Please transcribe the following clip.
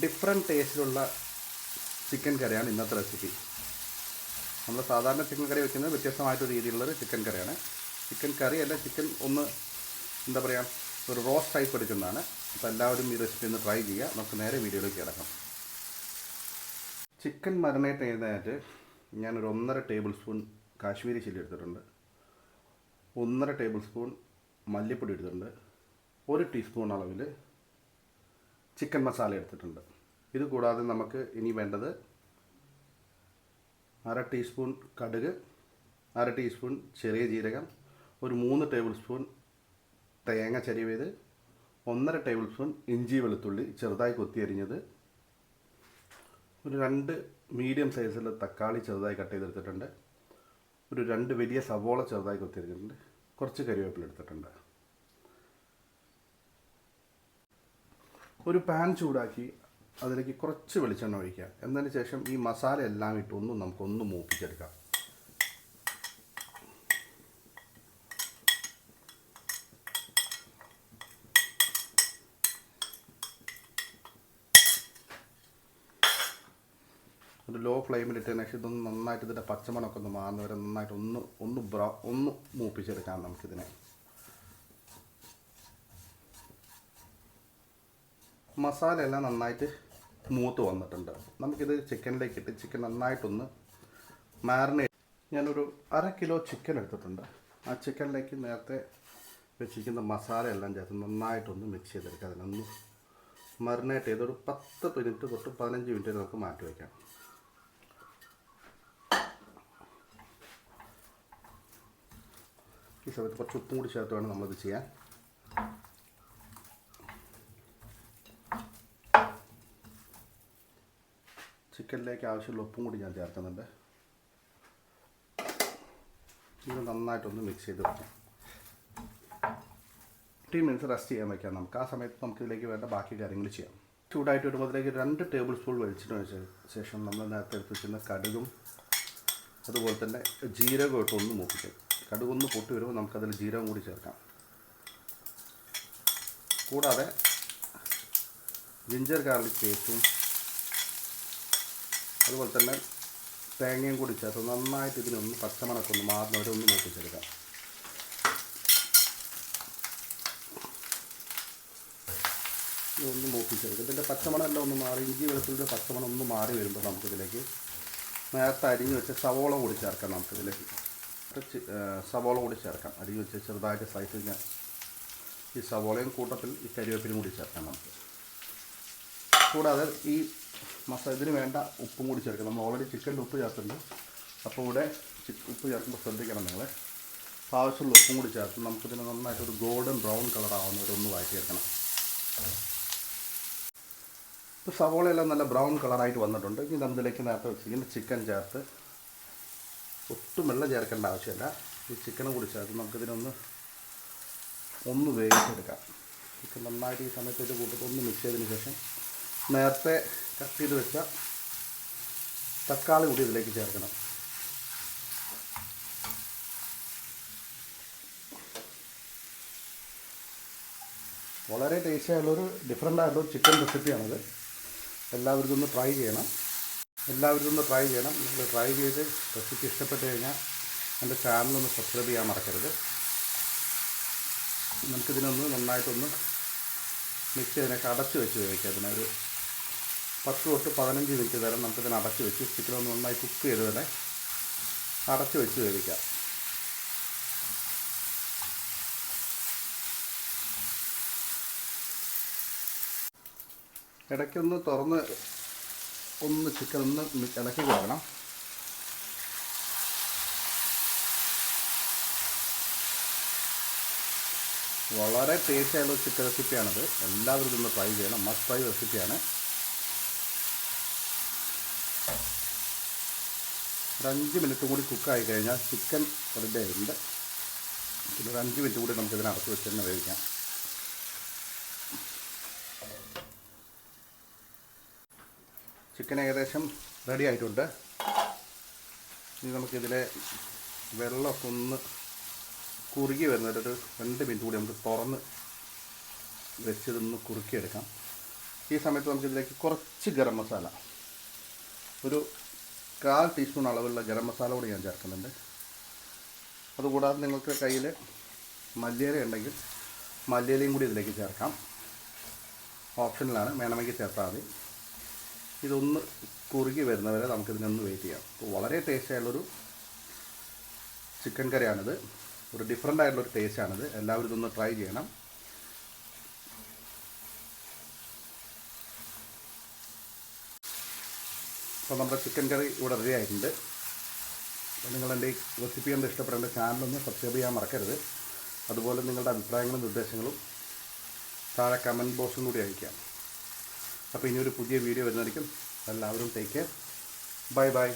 Different ടേസ്റ്റിലുള്ള chicken കറിയാണ് ഇന്നത്തെ recipe. നമ്മൾ സാധാരണ ചിക്കൻ കറി വെക്കുന്നത് വ്യത്യസ്തമായിട്ടൊരു രീതിയിലുള്ളൊരു ചിക്കൻ കറിയാണ്. ചിക്കൻ കറി അല്ല, ചിക്കൻ ഒന്ന് എന്താ പറയുക, ഒരു റോസ്റ്റ് ടൈപ്പ് എടുക്കുന്നതാണ്. അപ്പോൾ എല്ലാവരും ഈ റെസിപ്പി ഒന്ന് ട്രൈ ചെയ്യുക. നമുക്ക് നേരെ വീഡിയോയിലേക്ക് കിടക്കാം. ചിക്കൻ മറിനേറ്റ് ചെയ്യുന്നതിനായിട്ട് ഞാനൊരു 1.5 ടേബിൾ സ്പൂൺ കാശ്മീരി ചില്ലി എടുത്തിട്ടുണ്ട്, 1.5 ടേബിൾ സ്പൂൺ മല്ലിപ്പൊടി എടുത്തിട്ടുണ്ട്, 1 ടീസ്പൂൺ അളവിൽ ചിക്കൻ മസാല എടുത്തിട്ടുണ്ട്. ഇത് കൂടാതെ നമുക്ക് ഇനി വേണ്ടത് 1/2 ടീസ്പൂൺ കടുക്, 1/2 ടീസ്പൂൺ ചെറിയ ജീരകം, ഒരു 3 ടേബിൾ സ്പൂൺ തേങ്ങ ചരിവേത്, 1.5 ടേബിൾ സ്പൂൺ ഇഞ്ചി വെളുത്തുള്ളി ചെറുതായി കൊത്തിയരിഞ്ഞത്, ഒരു 2 മീഡിയം സൈസിലുള്ള തക്കാളി ചെറുതായി കട്ട് ചെയ്തെടുത്തിട്ടുണ്ട്, ഒരു 2 വലിയ സവോള ചെറുതായി കൊത്തിയരിഞ്ഞിട്ടുണ്ട്, കുറച്ച് കരിവേപ്പില എടുത്തിട്ടുണ്ട്. ഒരു പാൻ ചൂടാക്കി അതിലേക്ക് കുറച്ച് വെളിച്ചെണ്ണ ഒഴിക്കുക. എന്നതിന് ശേഷം ഈ മസാല എല്ലാം ഇട്ട് നമുക്കൊന്ന് മൂപ്പിച്ചെടുക്കാം. ഒരു ലോ ഫ്ലെയിമിലിട്ടതിന് ശേഷം ഇതൊന്ന് നന്നായിട്ട് ഇതിൻ്റെ പച്ചമണമൊക്കെ ഒന്ന് മാറുന്നവരെ നന്നായിട്ട് ഒന്ന് മൂപ്പിച്ചെടുക്കാം നമുക്കിതിനെ. മസാല എല്ലാം നന്നായിട്ട് മൂത്ത് വന്നിട്ടുണ്ട്. നമുക്കിത് ചിക്കനിലേക്ക് ഇട്ട് ചിക്കൻ നന്നായിട്ടൊന്ന് മാരിനേറ്റ്. ഞാനൊരു 1/2 കിലോ ചിക്കൻ എടുത്തിട്ടുണ്ട്. ആ ചിക്കനിലേക്ക് നേരത്തെ വെച്ചിരിക്കുന്ന മസാല എല്ലാം ചേർത്ത് നന്നായിട്ടൊന്ന് മിക്സ് ചെയ്തെടുക്കുക. അതിനൊന്ന് മറിനേറ്റ് ചെയ്ത് ഒരു 10 മിനിറ്റ് തൊട്ട് 15 മിനിറ്റ് നമുക്ക് മാറ്റി വയ്ക്കാം. ഈ സമയത്ത് കുറച്ച് ഉപ്പും കൂടി ചേർത്ത് വേണം നമ്മളിത് ചെയ്യാൻ. ചിക്കനിലേക്ക് ആവശ്യമുള്ള ഉപ്പും കൂടി ഞാൻ ചേർക്കുന്നുണ്ട്. ഇത് നന്നായിട്ടൊന്ന് മിക്സ് ചെയ്ത് വെക്കാം. 15 മിനിറ്റ്സ് റെസ്റ്റ് ചെയ്യാൻ വയ്ക്കാം നമുക്ക്. ആ സമയത്ത് നമുക്കിതിലേക്ക് വേണ്ട ബാക്കി കാര്യങ്ങൾ ചെയ്യാം. ചൂടായിട്ട് വരുമ്പോഴത്തേക്ക് 2 ടേബിൾ സ്പൂൺ വെളിച്ചെണ്ണ ഒഴിച്ച ശേഷം നമ്മൾ നേരത്തെ എടുത്ത് വെച്ചിരുന്ന കടുകും അതുപോലെ തന്നെ ജീരകം ഇട്ട് ഒന്ന് മൂപ്പിക്കാം. കടുകൊന്ന് പൊട്ടി വരുമ്പോൾ നമുക്കതിൽ ജീരകം കൂടി ചേർക്കാം. കൂടാതെ ജിഞ്ചർ ഗാർലിക് പേസ്റ്റും അതുപോലെ തന്നെ തേങ്ങയും കൂടി ചേർത്ത് നന്നായിട്ട് ഇതിനൊന്ന് പച്ചമണമൊക്കെ ഒന്ന് മാറുന്നവരെ ഒന്ന് മൂപ്പിച്ചെടുക്കാം. ഇതൊന്ന് മൂപ്പിച്ചെടുക്കും. ഇതിൻ്റെ പച്ചമണം എല്ലാം ഒന്ന് മാറി, ഇഞ്ചി വെളുത്തുള്ളിയുടെ പച്ചമണം ഒന്ന് മാറി വരുമ്പോൾ നമുക്കിതിലേക്ക് നേരത്തെ അരിഞ്ഞ് വെച്ച സവോള കൂടി ചേർക്കാം. നമുക്കിതിലേക്ക് സവോള കൂടി ചേർക്കാം. അരിഞ്ഞ് വെച്ച് ചെറുതായിട്ട് സൈസിൽ ഈ സവോളയും കൂട്ടത്തിൽ ഈ കരിവേപ്പിലും കൂടി ചേർക്കാം നമുക്ക്. കൂടാതെ ഈ ഇതിന് വേണ്ട ഉപ്പും കൂടി ചേർക്കണം. നമ്മൾ ഓൾറെഡി ചിക്കനിൽ ഉപ്പ് ചേർത്തിട്ടുണ്ട്. അപ്പോൾ ഇവിടെ ഉപ്പ് ചേർക്കുമ്പോൾ ശ്രദ്ധിക്കണം നിങ്ങൾ. ആവശ്യമുള്ള ഉപ്പും കൂടി ചേർത്ത് നമുക്കിതിന് നന്നായിട്ടൊരു ഗോൾഡൻ ബ്രൗൺ കളർ ആവുന്നവരൊന്ന് വഴറ്റി ചേർക്കണം. ഇപ്പോൾ സവോളയെല്ലാം നല്ല ബ്രൗൺ കളറായിട്ട് വന്നിട്ടുണ്ട്. ഇനി നമ്മളിലേക്ക് നേരത്തെ വെച്ചിരിക്കുന്ന ചിക്കൻ ചേർത്ത് ഒട്ടും വെള്ളം ചേർക്കേണ്ട ആവശ്യമില്ല. ഈ ചിക്കനും കൂടി ചേർത്ത് നമുക്കിതിനൊന്ന് വേവിച്ചെടുക്കാം. ചിക്കൻ നന്നായിട്ട് ഈ സമയത്ത് ഇത് കൂട്ടിട്ട് ഒന്ന് മിക്സ് ചെയ്തതിന് ശേഷം നേരത്തെ കട്ട് ചെയ്ത് വെച്ച തക്കാളി കൂടി ഇതിലേക്ക് ചേർക്കണം. വളരെ ടേസ്റ്റി ആയിട്ടുള്ളൊരു ഡിഫറെൻ്റ് ആയിട്ടുള്ളൊരു ചിക്കൻ റെസിപ്പിയാണിത്. എല്ലാവരും ഇതൊന്ന് ട്രൈ ചെയ്യണം. നിങ്ങൾ ട്രൈ ചെയ്ത് റെസിപ്പി ഇഷ്ടപ്പെട്ട് കഴിഞ്ഞാൽ എൻ്റെ ചാനലൊന്ന് സബ്സ്ക്രൈബ് ചെയ്യാൻ മറക്കരുത്. നമുക്കിതിനൊന്ന് നന്നായിട്ടൊന്ന് മിക്സ് ചെയ്തതിനൊക്കെ അടച്ച് വെച്ച് വേവിക്കാം. അതിനൊരു 10 തൊട്ട് 15 മിനിറ്റ് വരെ നമുക്കിതിനെ അടച്ച് വെച്ച് ചിക്കനൊന്ന് നന്നായി കുക്ക് ചെയ്ത് തന്നെ അടച്ച് വെച്ച് വേവിക്കാം. ഇടയ്ക്കൊന്ന് തുറന്ന് ചിക്കൻ ഒന്ന് ഇളക്കി കൊടുക്കണം. വളരെ ടേസ്റ്റി ആയിട്ടുള്ള ചിക്കൻ റെസിപ്പിയാണിത്. എല്ലാവരും ഇതൊന്ന് ട്രൈ ചെയ്യണം. മസ്റ്റ് ട്രൈ റെസിപ്പിയാണ്. ഒരു 5 മിനിറ്റ് കൂടി കുക്കായി കഴിഞ്ഞാൽ ചിക്കൻ റെഡി ആയിട്ടുണ്ട്. പിന്നെ ഒരു 5 മിനിറ്റ് കൂടി നമുക്കിതിനെ അടച്ച് വെച്ച് തന്നെ വേവിക്കാം. ചിക്കൻ ഏകദേശം റെഡി ആയിട്ടുണ്ട്. ഇനി നമുക്കിതിലെ വെള്ളമൊക്കെ ഒന്ന് കുറുകി വരുന്നൊരു 2 മിനിറ്റ് കൂടി നമുക്ക് തുറന്ന് വെച്ചിതൊന്ന് കുറുക്കിയെടുക്കാം. ഈ സമയത്ത് നമുക്കിതിലേക്ക് കുറച്ച് ഗരം മസാല, ഒരു 1/4 ടീസ്പൂൺ അളവുള്ള ഗരം മസാല കൂടി ഞാൻ ചേർക്കുന്നുണ്ട്. അതുകൂടാതെ നിങ്ങൾക്ക് കയ്യിൽ മല്ലിയില ഉണ്ടെങ്കിൽ മല്ലിയിലയും കൂടി ഇതിലേക്ക് ചേർക്കാം. ഓപ്ഷനിലാണ്, വേണമെങ്കിൽ ചേർത്താൽ മതി. ഇതൊന്ന് കുറുകി വരുന്നവരെ നമുക്കിതിനൊന്ന് വെയിറ്റ് ചെയ്യാം. അപ്പോൾ വളരെ ടേസ്റ്റി ആയിട്ടുള്ളൊരു ചിക്കൻ കറിയാണിത്. ഒരു ഡിഫറെൻ്റ് ആയിട്ടുള്ളൊരു ടേസ്റ്റാണിത്. എല്ലാവരും ഇതൊന്ന് ട്രൈ ചെയ്യണം. അപ്പോൾ നമ്മുടെ ചിക്കൻ കറി ഇവിടെ റെഡി ആയിട്ടുണ്ട്. അപ്പോൾ നിങ്ങളെൻ്റെ ഈ റെസിപ്പി കണ്ട് ഇഷ്ടപ്പെടേണ്ട ചാനലൊന്ന് സബ്സ്ക്രൈബ് ചെയ്യാൻ മറക്കരുത്. അതുപോലെ നിങ്ങളുടെ അഭിപ്രായങ്ങളും നിർദ്ദേശങ്ങളും താഴെ കമൻറ്റ് ബോക്സും കൂടി അയക്കാം. അപ്പോൾ ഇനിയൊരു പുതിയ വീഡിയോ വരുന്നതായിരിക്കും. എല്ലാവരും ടേക്ക് കെയർ. Bye bye.